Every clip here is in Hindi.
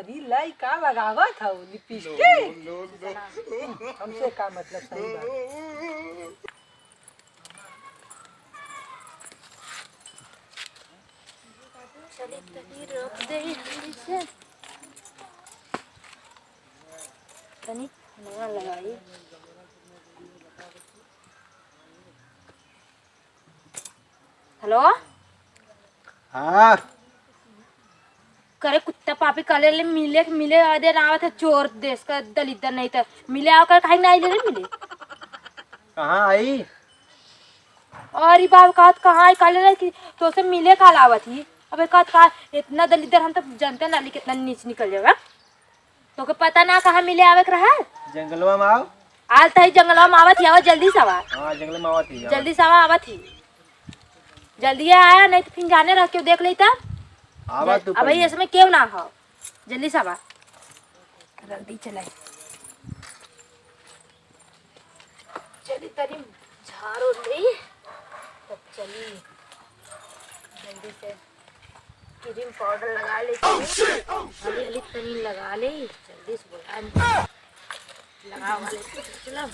अरे लाई का लगावत हौ लिपस्टिक। हमसे का मतलब सही बात। चले तनी रोक दे से तनी नया लगाई। हेलो हाँ करे कुत्ता पापी कले ले मिले मिले आदे रावत है चोर देश का दलित नहीं था मिले आकर काहे नहीं ले मिले। कहाँ आई? और ये बाप कहाँ आई कले ले कि तो से मिले काल आवत ही। अबे का इतना दलित हम तो जानते ना कितना नीच निकल जाएगा। तो के पता ना कहाँ मिले आवे रहा है। जंगलवा में आओ। आल तही जंगलवा में आवत ही आवा जल्दी सवा। हाँ जंगल में आवत ही जल्दी सवा आवत ही जल्दी आया नहीं तो फिर जाने रह क्यों देख लेता। आवा तू अब भाई इसमें क्यों ना हो जल्दी सवा जल्दी चलाए। चली तरी झाड़ो ले तब चली जल्दी से क्रीम पाउडर लगा ले हली हली तनी लगा ले जल्दी से बोला लगा वाले चलो।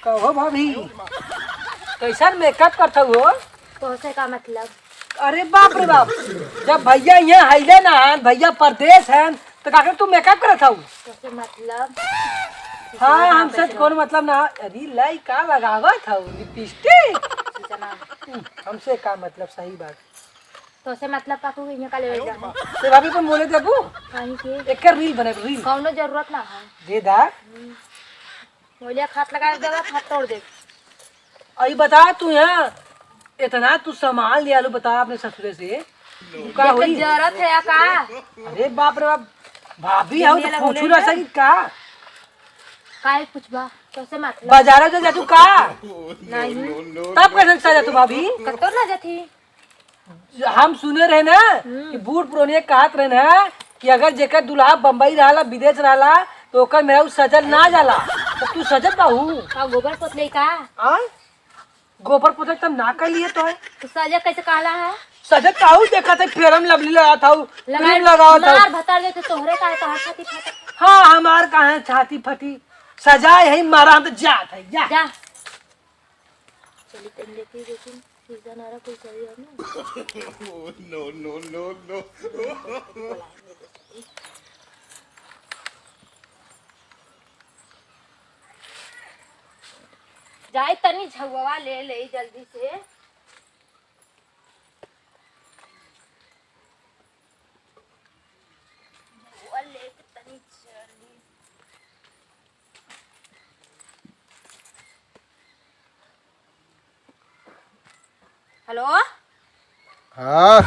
कहो भाभी कैसा मेकअप करता हो? तो से का मतलब? अरे बाप रे बाप, जब भैया यहाँ हाइले ना भैया परदेश हैं तो का तू मेकअप करत हूँ? तो से मतलब हाँ हमसे कौन मतलब ना। अरे लाई का लगावत हौ लिपस्टिक। हमसे का मतलब सही बात। तो से मतलब का को यहाँ का ले जा से भाभी को बोले देबू कहीं के एक रील बने रील कौनो जरूरत ना है दे दा। बोलिए खाट लगा देगा खाट तोड़ दे। आई बता तू यहाँ इतना तू सामान ले आलू बता अपने ससुरे से का हुई जरूरत है या का? अरे बाप रे बाप भाभी आओ तो पूछू ना सही का काहे पूछबा तो से मतलब बाजार जा तू का नहीं तब कैसे सजा तू भाभी? कतो ना जाती हम सुने रहे ना कि बूढ़ पुराने कहत रहे ना कि अगर जेकर दुल्हा बम्बई रहला विदेश रहला तो ओकर मेरा सजल ना जाला तो तू सजत बाहू का गोबर पोतले का आ गोबर पोतक तब ना कर लिए तो है तो सजा कैसे कहला है? सजत काहू देखा था फेरम लवली लगा था क्रीम लगाओ था मार बता दे तो तोहरे का तो छाती फटा। हाँ हमार कहाँ छाती फटी सजा यही मारा हम तो जात है जा जा चली तेल लेके लेकिन सीजन आ रहा कोई सही है ना। नो जाए तनी झगवा ले ले जल्दी से। झगवा ले तनी जल्दी। हेलो हाँ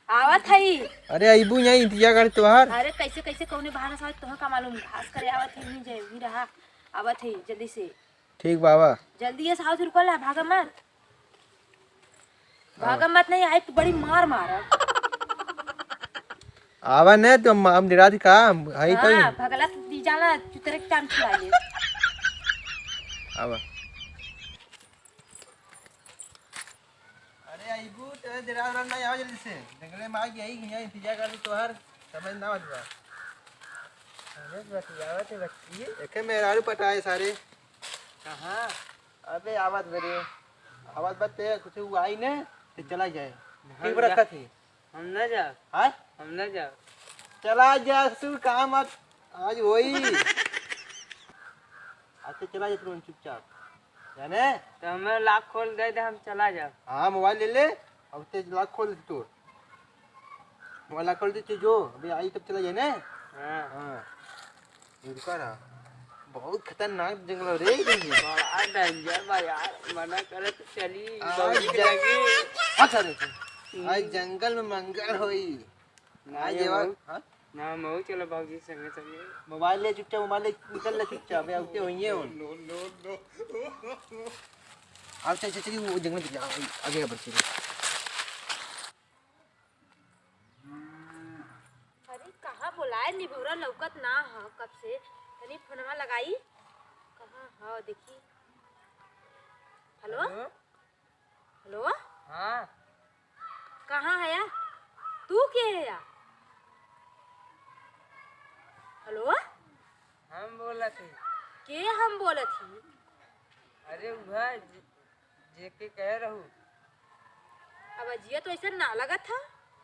आवत हई। अरे अबू यहाँ इंतजार कर तुहार। अरे कैसे कैसे कौने बहाना से तोह का मालूम घास करे आवत ही नहीं जाए भी रहा आवत है जल्दी से। ठीक बाबा जल्दी ये साउथ रुकल है भागा मत नहीं आई तो बड़ी मार मारा। आवा ने तो हम निराश का आई तो हाँ भगला दी जाला चुतरे के टाइम खिला ले। आवा अरे अबू तेरे निराश रहना आवा जल्दी से जंगले में आ गई यहाँ इंतजार कर तुहार समझ ना बचवा। अरे बतियावा ते बच्ची एके मेरे आलू पटाए सारे कहाँ? अबे आवाज मेरे आवाज बत्ते कुछ हुआ आई ने तो चला जाए ठीक रखा थी हम न जा हाँ हम न जा चला जा तू काम आज वही आज तो चला जा तू चुपचाप जाने तो हमें लाख खोल दे दे हम चला जा। हाँ मोबाइल ले ले अब ते लाख खोल दे तू मोबाइल लाख खोल दे जो अभी आई तब चला जाए ना। हाँ हाँ रुका रहा बहुत खतरनाक जंगल रे बड़ा डेंजर बा यार मना करे तो चली आज जंगल में मंगल होई ना ये हाँ ना मऊ चलो बाबूजी संगे संगे मोबाइल ले चुपचाप मोबाइल ले निकल ले चुपचाप अब आते होइए अब चल चल वो जंगल में आगे बढ़ चल। अरे कहाँ बुलाए निभौरा लौकत ना है कब से तनी फोनवा लगाई कहाँ हाँ देखी। हेलो बोलत थी? अरे वह जेके कह रहू। अब अजिया तो ऐसा ना लगा था।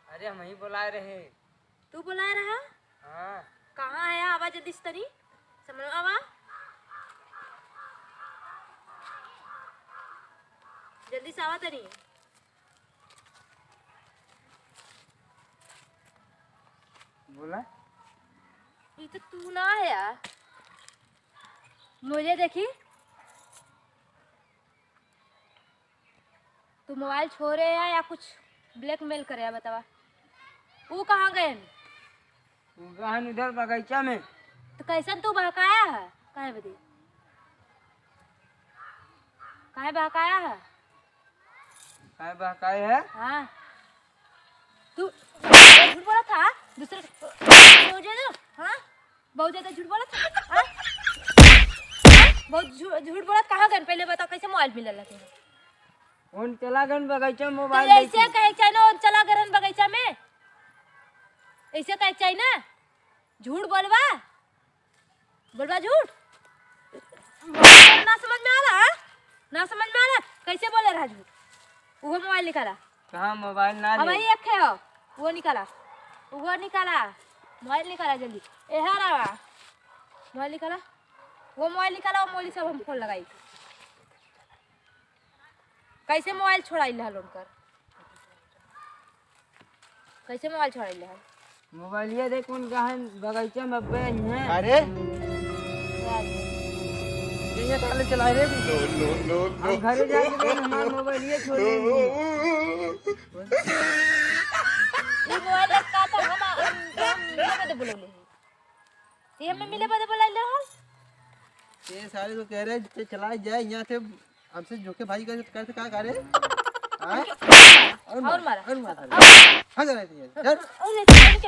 अरे हम ही बुलाए रहे। तू बुलाया रहा? हाँ कहाँ है आवाज जल्दी से तनी समझ आवा जल्दी से आवा तनी। बोला ये तो तू ना है यार। मुझे देखी तू मोबाइल छोड़े है या कुछ ब्लैकमेल करे है बतावा। वो कहाँ गए? तू गहन इधर बगीचा में। तो कैसन तू बहकाया है? काहे बदे काहे बहकाया है? काय बहकाए है? हाँ तू झूठ बोला था दूसरे मुझे ना। हाँ बहुत ज्यादा झूठ बोला था। हाँ? हाँ? बहुत झूठ बोला। कहाँ गए पहले बताओ कैसे मोबाइल मिलल लगे? फोन चला गन बगीचा तो मोबाइल ऐसे कहे चाहिए ना चला गरन बगीचा में ऐसे कहे चाहिए ना। झूठ बोलवा बोलवा झूठ ना समझ में आ रहा। ना समझ में आ रहा कैसे बोले रहा झूठ? वो मोबाइल निकाला। कहाँ मोबाइल ना हम ले। ही एक है वो निकाला। वो निकाला मोबाइल निकाला जल्दी। एहा रहा मोबाइल निकाला। वो मोबाइल निकाला। वो मोबाइल सब हम फोन लगाई। कैसे मोबाइल छोड़ाई हल उनकर? कैसे मोबाइल छोड़ाई हल? मोबाइल ये देख उन गहन बगीचा में पे हैं। अरे ये ताले चला रे। हम घरे जाके हमारा मोबाइल ये छोड़ देंगे। ये मोबाइल का तो हम मिले बदे बोले ये हमें मिले बदे बोलाइले हल। ये सारे तो कह रहे हैं चला जाए यहाँ से हमसे जोके भाई करते क्या करे। और मारा और मारा हाँ जरा और